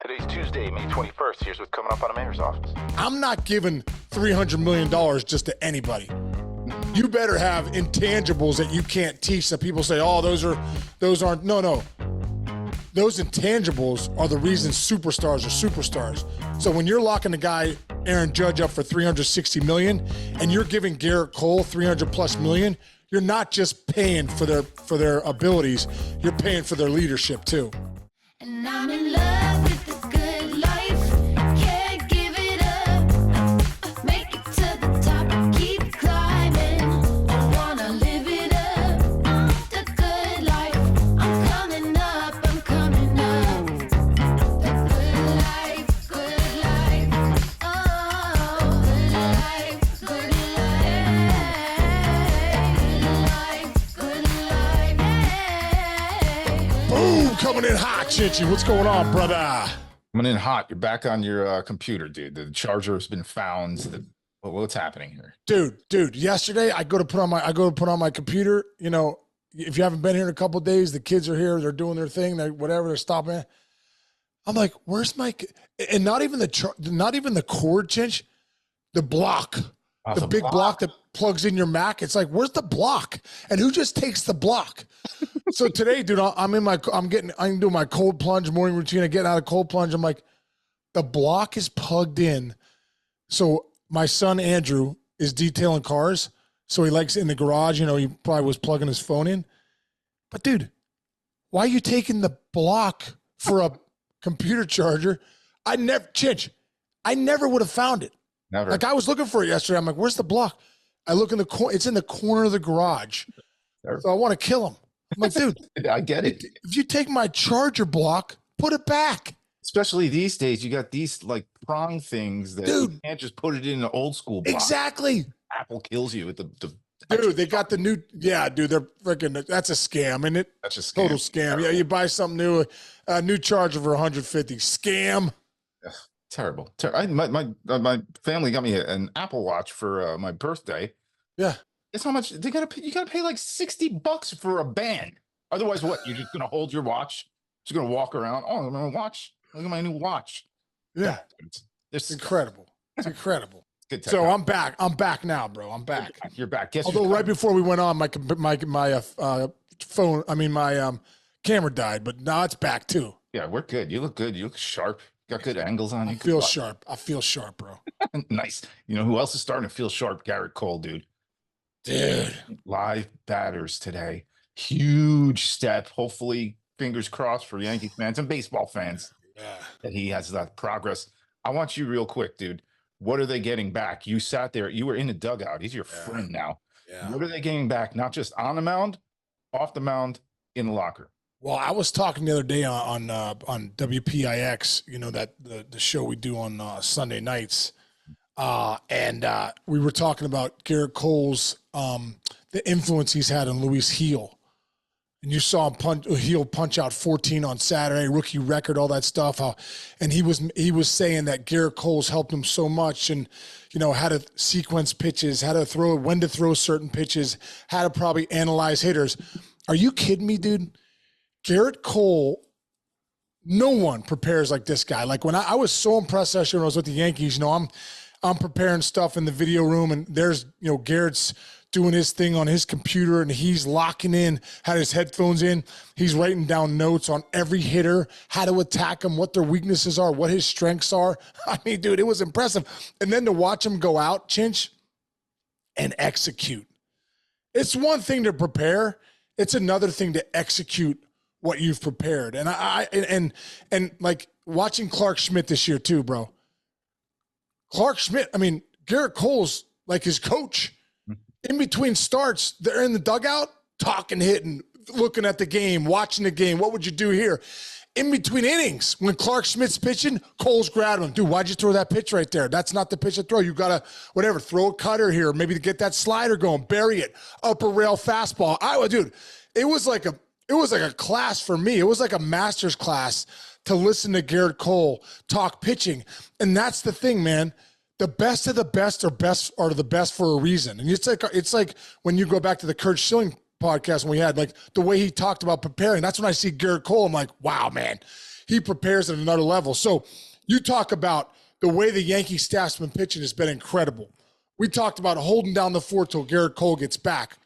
Today's Tuesday, May 21st. Here's what's coming up on the mayor's office. I'm not giving $300 million just to anybody. You better have intangibles that you can't teach that people say, oh, those aren't. No. Those intangibles are the reason superstars are superstars. So when you're locking the guy, Aaron Judge, up for $360 million and you're giving Gerrit Cole $300+ million, you're not just paying for their abilities, you're paying for their leadership too. And I'm in love with the good life. Can't give it up. Make it to the top, keep climbing. I wanna live it up. The good life. I'm coming up, I'm coming up. The good life, good life. Oh, good life, good life. Good life, good life. Boom, coming in hot, Chinchy. What's going on, brother? Coming in hot. You're back on your computer, dude. The charger has been found. What's happening here, Dude? Yesterday, I go to put on my computer. You know, if you haven't been here in a couple of days, the kids are here. They're doing their thing. They're stopping. I'm like, where's my? And not even the cord, Chinch. The block, the big block that plugs in your Mac. It's like, where's the block? And who just takes the block? So today, dude, I'm doing my cold plunge morning routine. I'm getting out of cold plunge. I'm like, the block is plugged in. So my son, Andrew, is detailing cars. So he likes in the garage, you know, he probably was plugging his phone in. But dude, why are you taking the block for a computer charger? I never would have found it. Never. Like I was looking for it yesterday. I'm like, where's the block? I look in the corner. It's in the corner of the garage. So I want to kill him. I'm like, dude, I get it. if you take my charger block, put it back. Especially these days, you got these like prong things that you can't just put it in an old school block. Exactly. Apple kills you with the Dude, they got the new, dude, they're freaking, that's a scam, isn't it? That's a scam. Total scam. Yeah, you buy something new, a new charger for $150. Scam. Terrible. My family got me an Apple Watch for my birthday. Yeah. It's how much you gotta pay like $60 for a band. Otherwise, what? You're just gonna hold your watch? Just gonna walk around? Oh, my watch. Look at my new watch. Yeah. It's incredible. It's incredible. Good. So I'm back. I'm back now, bro. I'm back. You're back. Guess Although right before we went on, my phone, my camera died, but now it's back too. Yeah, we're good. You look good. You look sharp. Got good angles on you. I feel sharp, bro. Nice. You know who else is starting to feel sharp? Gerrit Cole, dude. Live batters today. Huge step. Hopefully, fingers crossed for Yankees fans and baseball fans that he has that progress. I want you real quick, dude. What are they getting back? You sat there. You were in the dugout. He's your friend now. Yeah. What are they getting back? Not just on the mound, off the mound, in the locker. Well, I was talking the other day on WPIX, you know, that the show we do on Sunday nights, and we were talking about Gerrit Cole's the influence he's had on Luis Heel, and you saw him Heel punch out 14 on Saturday, rookie record, all that stuff. And he was saying that Gerrit Cole's helped him so much, and you know how to sequence pitches, how to throw, when to throw certain pitches, how to probably analyze hitters. Are you kidding me, dude? Gerrit Cole, no one prepares like this guy. Like when I was so impressed actually when I was with the Yankees, you know, I'm preparing stuff in the video room, and there's, you know, Gerrit's doing his thing on his computer, and he's locking in, had his headphones in. He's writing down notes on every hitter, how to attack them, what their weaknesses are, what his strengths are. I mean, dude, it was impressive. And then to watch him go out, Chinch, and execute. It's one thing to prepare. It's another thing to execute what you've prepared. And and like watching Clark Schmidt this year too, bro. Clark Schmidt, I mean, Gerrit Cole's like his coach. In between starts, they're in the dugout, talking, hitting, looking at the game, watching the game. What would you do here? In between innings, when Clark Schmidt's pitching, Cole's grabbing him. Dude, why'd you throw that pitch right there? That's not the pitch to throw. You got to, whatever, throw a cutter here, maybe to get that slider going, bury it, upper rail fastball. Dude, it was like a class for me. It was like a master's class to listen to Gerrit Cole talk pitching. And that's the thing, man. The best of the best are the best for a reason. And it's like when you go back to the Kurt Schilling podcast when we had, like, the way he talked about preparing. That's when I see Gerrit Cole, I'm like, wow, man, he prepares at another level. So you talk about the way the Yankee staff's been pitching has been incredible. We talked about holding down the fort till Gerrit Cole gets back.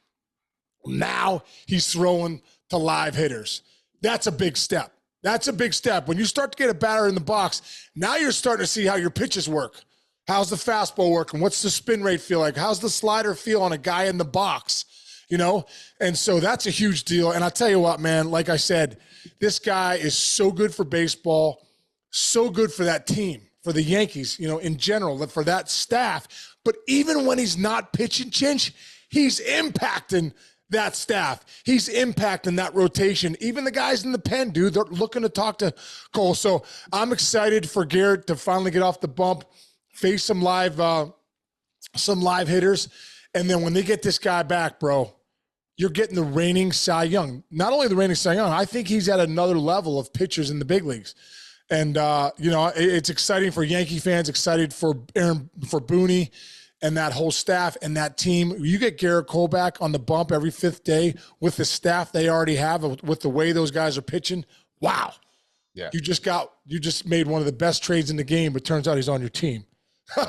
Now he's throwing to live hitters. That's a big step. That's a big step. When you start to get a batter in the box, now you're starting to see how your pitches work. How's the fastball working? What's the spin rate feel like? How's the slider feel on a guy in the box? And so that's a huge deal. And I'll tell you what, man, like I said, this guy is so good for baseball, so good for that team, for the Yankees, in general, for that staff. But even when he's not pitching, Chinch, he's impacting that staff. He's impacting that rotation. Even the guys in the pen, dude, they're looking to talk to Cole. So I'm excited for Gerrit to finally get off the bump, face some live hitters. And then when they get this guy back, bro, you're getting the reigning Cy Young. Not only the reigning Cy Young, I think he's at another level of pitchers in the big leagues. And, it's exciting for Yankee fans, excited for Booney and that whole staff and that team. You get Gerrit Cole back on the bump every fifth day with the staff they already have, with the way those guys are pitching. Wow. Yeah. You just made one of the best trades in the game, but turns out he's on your team. How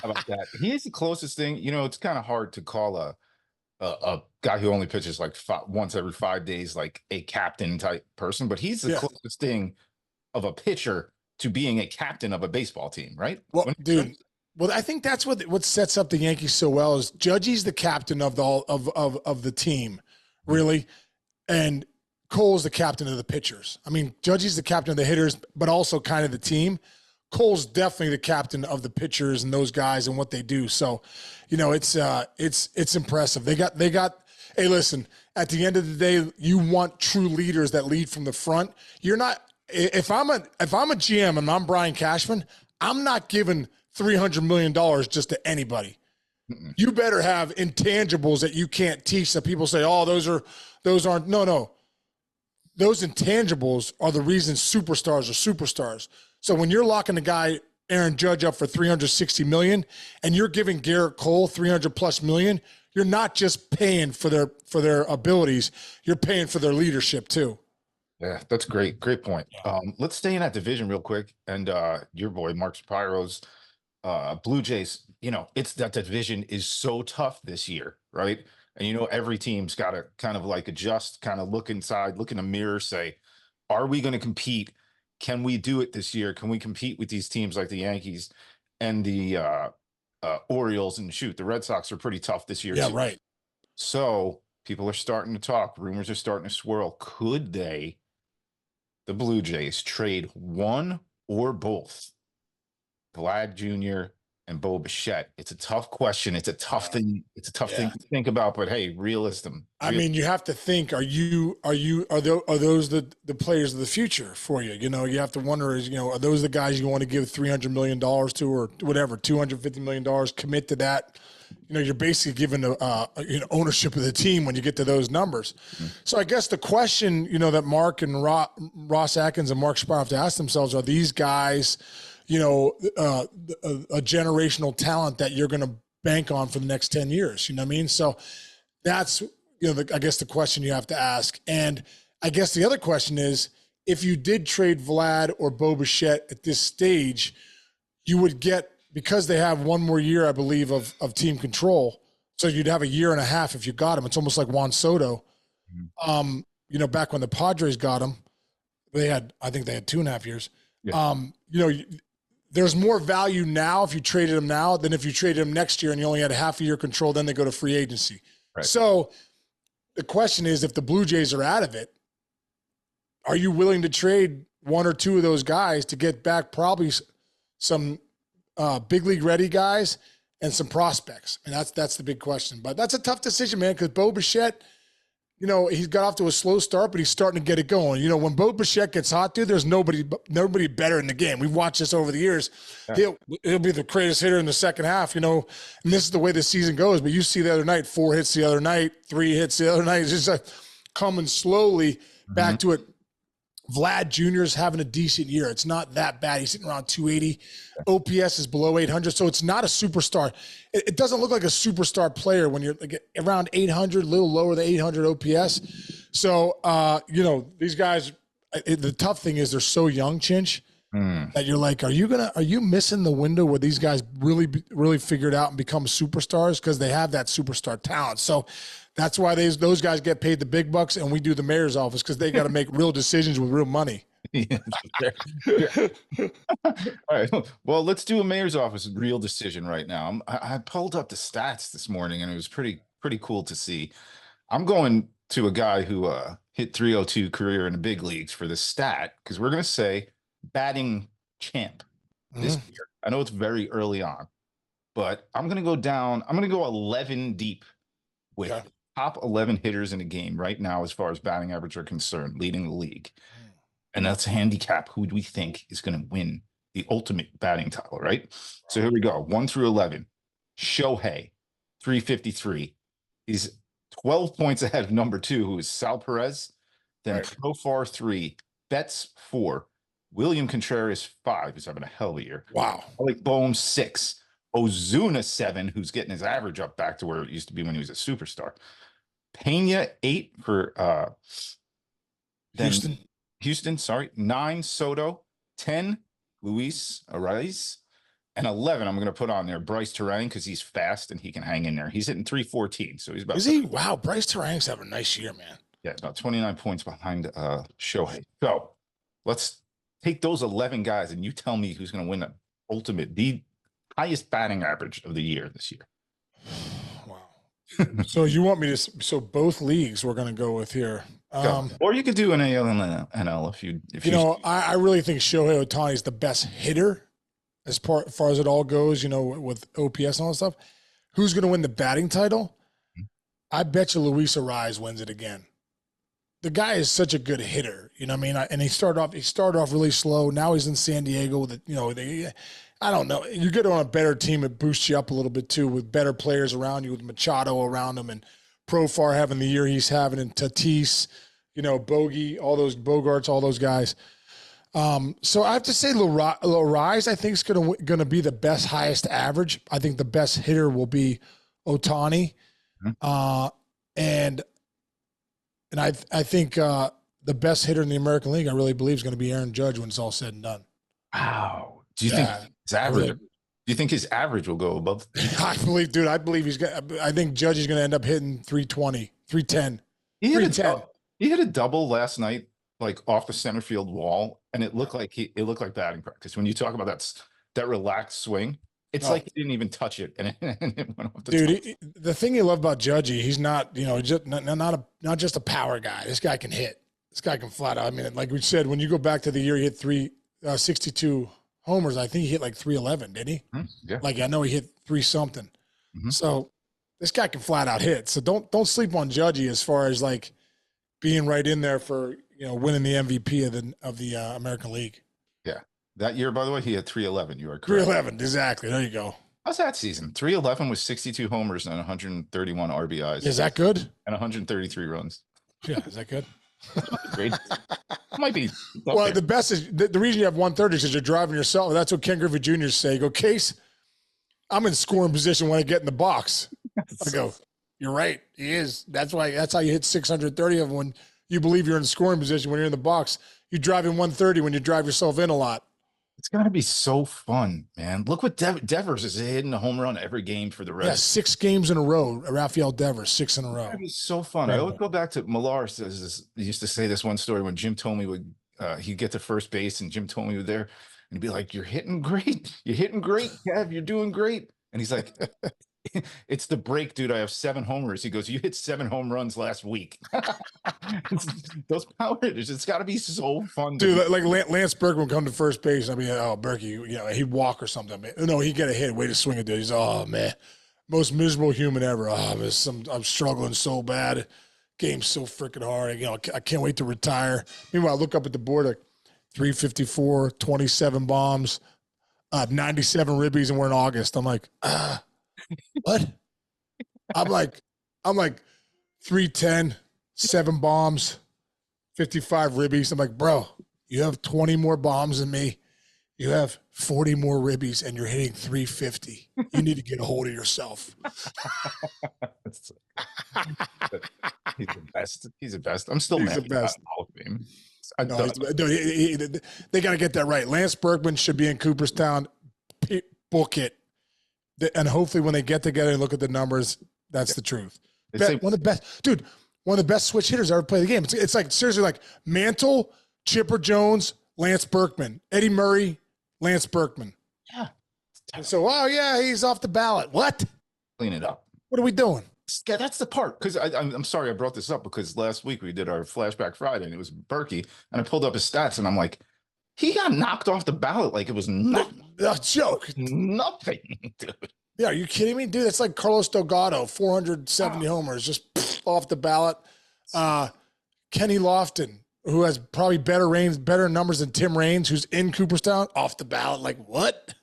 about that? He is the closest thing. It's kind of hard to call a guy who only pitches like once every 5 days, like a captain type person, but he's the closest thing of a pitcher to being a captain of a baseball team, right? Well, dude. Well, I think that's what sets up the Yankees so well is Judgy's the captain of the team, really, and Cole's the captain of the pitchers. I mean, Judgy's the captain of the hitters, but also kind of the team. Cole's definitely the captain of the pitchers and those guys and what they do. So, it's impressive. They got. Hey, listen. At the end of the day, you want true leaders that lead from the front. You're not. If I'm a GM and I'm Brian Cashman, I'm not giving $300 million just to anybody. Mm-mm. You better have intangibles that you can't teach that people say, oh, those aren't. No. Those intangibles are the reason superstars are superstars. So when you're locking the guy Aaron Judge up for $360 million and you're giving Gerrit Cole $300+ million, you're not just paying for their abilities, you're paying for their leadership too. Yeah, that's great. Great point. Let's stay in that division real quick. And your boy, Mark Shapiro's Blue Jays, it's that division is so tough this year, right? And, every team's got to kind of like adjust, kind of look inside, look in a mirror, say, are we going to compete? Can we do it this year? Can we compete with these teams like the Yankees and the Orioles? And shoot, the Red Sox are pretty tough this year. Yeah, too. right. So people are starting to talk. Rumors are starting to swirl. Could the Blue Jays, trade one or both Vlad Jr. and Bo Bichette? It's a tough question. It's a tough thing. It's a tough thing to think about, but hey, realism. I mean, you have to think, are those the players of the future for you? You have to wonder are those the guys you want to give $300 million to or whatever, $250 million, commit to that? You're basically giving ownership of the team when you get to those numbers. Mm-hmm. So I guess the question, that Mark and Ross Atkins and Mark Shapiro have to ask themselves, are these guys, a generational talent that you're going to bank on for the next 10 years? You know what I mean? So that's, I guess the question you have to ask. And I guess the other question is, if you did trade Vlad or Bo Bichette at this stage, you would get, because they have one more year, I believe, of team control. So you'd have a year and a half if you got him. It's almost like Juan Soto. Mm-hmm. Back when the Padres got him, I think they had 2.5 years. Yeah. There's more value now if you traded him now than if you traded him next year and you only had half a year control, then they go to free agency. Right. So the question is, if the Blue Jays are out of it, are you willing to trade one or two of those guys to get back probably some big league ready guys and some prospects? And that's the big question. But that's a tough decision, man, because Bo Bichette, he's got off to a slow start, but he's starting to get it going. When Bo Bichette gets hot, dude, there's nobody better in the game. We've watched this over the years. Yeah. He'll be the greatest hitter in the second half, and this is the way the season goes. But you see the other night, 4 hits the other night, 3 hits the other night. It's just like coming slowly back to it. Vlad Jr. is having a decent year. It's not that bad. He's sitting around 280. OPS is below 800, so it's not a superstar. It doesn't look like a superstar player when you're like around 800, a little lower than 800 OPS. So, these guys, The tough thing is they're so young, Chinch, Mm. that you're like, are you missing the window where these guys really figure it out and become superstars? Because they have that superstar talent. So that's why those guys get paid the big bucks, and we do the mayor's office because they got to make real decisions with real money. Yeah. All right. Well, let's do a mayor's office real decision right now. I pulled up the stats this morning, and it was pretty cool to see. I'm going to a guy who hit 302 career in the big leagues for the stat because we're going to say batting champ this year. I know it's very early on, but I'm going to go down. I'm going to go 11 deep with top 11 hitters in a game right now as far as batting average are concerned, leading the league. And that's a handicap. Who do we think is going to win the ultimate batting title, right? So here we go. 1 through 11. Shohei, 353. He's 12 points ahead of number 2, who is Sal Perez. Then Profar 3, Betts 4, William Contreras 5, who's having a hell of a year. Wow. Alec Boehm 6, Ozuna 7, who's getting his average up back to where it used to be when he was a superstar. Pena 8 for Houston, 9 Soto, 10 Luis Ariz, and 11 I'm going to put on there Bryce Terang because he's fast and he can hang in there. He's hitting 314, so he's about. Is he? Wow, Bryce Terang's having a nice year, man. Yeah, about 29 points behind Shohei. So let's take those 11 guys and you tell me who's going to win the highest batting average of the year this year. Wow. So you want me to? So both leagues we're going to go with here. Or you could do an AL and NL if you. I really think Shohei Ohtani is the best hitter as far as it all goes. With OPS and all that stuff. Who's going to win the batting title? I bet you Luis Ariz wins it again. The guy is such a good hitter, you know what I mean? And he started off really slow. Now he's in San Diego with I don't know. You get on a better team, it boosts you up a little bit too with better players around you, with Machado around him and Profar having the year he's having, and Tatis, Bogey, all those Bogarts, all those guys. So I have to say Ariz, I think, is going to be the best highest average. I think the best hitter will be Ohtani. And I think the best hitter in the American League, I really believe, is going to be Aaron Judge when it's all said and done. Wow. Do you think his average? Do you think his average will go above? I believe he's going. I think Judge is going to end up hitting 320, 310. He hit a double last night, like off the center field wall, and it looked like batting practice. When you talk about that relaxed swing, it's like he didn't even touch it, and it went off the top. The thing you love about Judgy, he's not, just not just a power guy. This guy can hit. This guy can flat out. I mean, like we said, when you go back to the year he hit 362 homers, I think he hit like 311, didn't he? Yeah. Like I know he hit 3 something. So this guy can flat out hit. So don't sleep on Judgy as far as like being right in there for winning the MVP of the American League. Yeah. That year, by the way, he had 311. You are correct. 311, exactly. There you go. How's that season? 311 with 62 homers and 131 RBIs. Is that good? And 133 runs. Yeah, is that good? Great. Might be. Well, the best is the reason you have 130 is because you're driving yourself. That's what Ken Griffey Jr. say. Go, Case, I'm in scoring position when I get in the box. I go, you're right. He is. That's how you hit 630 of them when you believe you're in scoring position when you're in the box. You drive in 130 when you drive yourself in a lot. It's got to be so fun, man. Look what Devers is hitting a home run every game for the Reds. Yeah, 6 games in a row. Rafael Devers, 6 in a row. It's be so fun. Right. I always go back to Millar he used to say this one story when Jim told me he'd get to first base and Jim told me there and he'd be like, "You're hitting great. You're hitting great, Kev. You're doing great." And he's like, "It's the break, dude. I have 7 homers." He goes, "You hit 7 home runs last week." Those power hitters, it's got to be so fun. Dude, like Lance Burke would come to first base. I mean, oh, Berkey, he'd walk or something. No, he'd get a hit. Way to swing it, dude. He's, oh, man. Most miserable human ever. Oh, I'm struggling so bad. Game's so freaking hard. I can't wait to retire. Meanwhile, I look up at the board, like 354, 27 bombs, 97 ribbies, and we're in August. I'm like, what? I'm like 310, 7 bombs, 55 ribbies. I'm like, bro, you have 20 more bombs than me. You have 40 more ribbies, and you're hitting 350. You need to get a hold of yourself. He's the best. I'm still mad the best. Hall of Fame. No, they got to get that right. Lance Berkman should be in Cooperstown. Book it. And hopefully when they get together and look at the numbers, that's the truth. One of the best, dude, one of the best switch hitters ever played the game. It's like, seriously, like Mantle, Chipper Jones, Lance Berkman, Eddie Murray, Lance Berkman. Yeah. And so, oh, yeah, he's off the ballot. What? Clean it up. What are we doing? Yeah, that's the part. Because I'm sorry I brought this up because last week we did our Flashback Friday and it was Berkey. And I pulled up his stats and I'm like, he got knocked off the ballot like it was nothing. A joke. Nothing, dude. Yeah, are you kidding me? Dude, it's like Carlos Delgado, 470 homers, just off the ballot. Kenny Lofton, who has probably better numbers than Tim Raines, who's in Cooperstown, off the ballot. Like, what?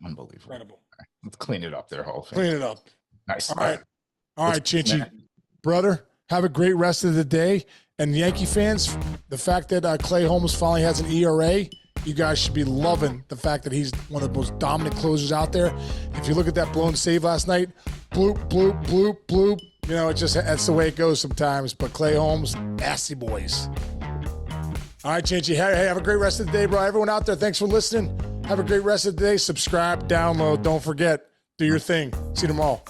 Unbelievable. Incredible. Right, let's clean it up there, Hall of Fame. Clean it up. Nice. All right. All right, Chinchy. Brother, have a great rest of the day. And Yankee fans, the fact that Clay Holmes finally has an ERA, you guys should be loving the fact that he's one of the most dominant closers out there. If you look at that blown save last night, bloop, bloop, bloop, bloop. You know, that's the way it goes sometimes. But Clay Holmes, nasty boys. All right, Chinchy. Hey, have a great rest of the day, bro. Everyone out there, thanks for listening. Have a great rest of the day. Subscribe, download. Don't forget, do your thing. See you tomorrow.